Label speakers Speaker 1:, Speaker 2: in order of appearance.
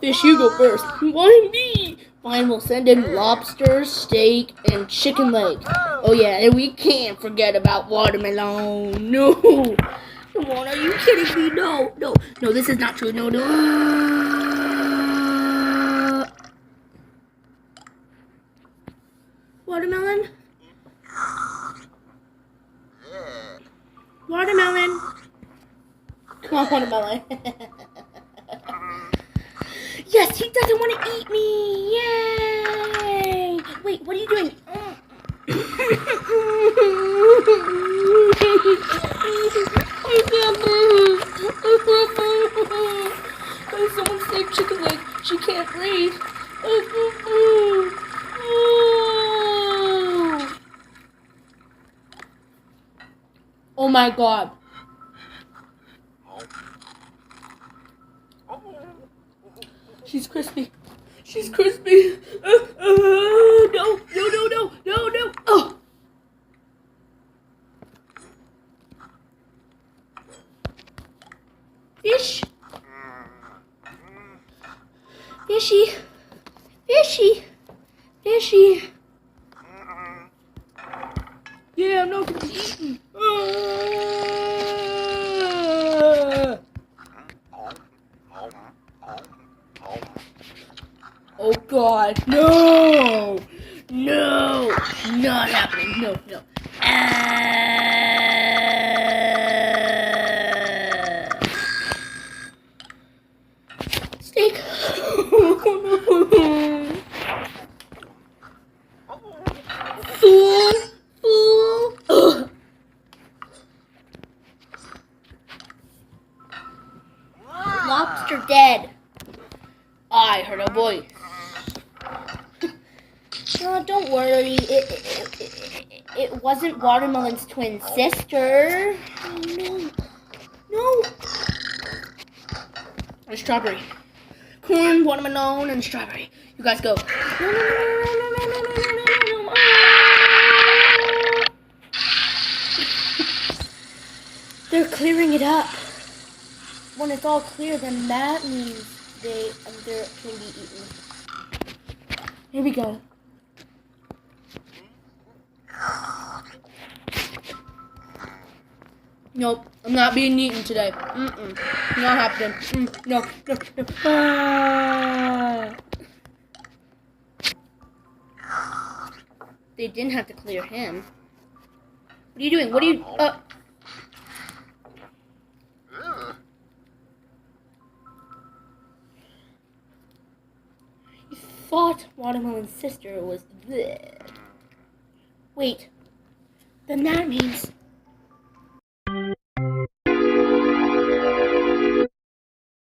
Speaker 1: Fish, you go first. Why me? Fine, we'll send in lobster, steak, and chicken legs. Oh yeah, and we can't forget about watermelon. No. Come on, are you kidding me? No, this is not true. No. Watermelon? Watermelon. Come on, watermelon. Yes, he doesn't want to eat me. Yay! Wait, what are you doing? Someone saved chicken leg. She can't breathe. Oh my god. She's crispy. She's crispy. No. Oh. Fish. Fishy. Fishy. Fishy. Yeah, I'm not gonna be eaten. Oh god, no! No! Not happening, no. Steak! Fool! Ugh. Lobster dead. I heard a voice. Don't worry. It wasn't Watermelon's twin sister. Oh, no. And strawberry. Corn, watermelon, and strawberry. You guys go. No. They're clearing it up. When it's all clear, then that means they can be eaten. Here we go. Nope, I'm not being eaten today. Not happening. No. They didn't have to clear him. What are you doing? What are you? You thought Watermelon's sister was bleh. Wait, then that means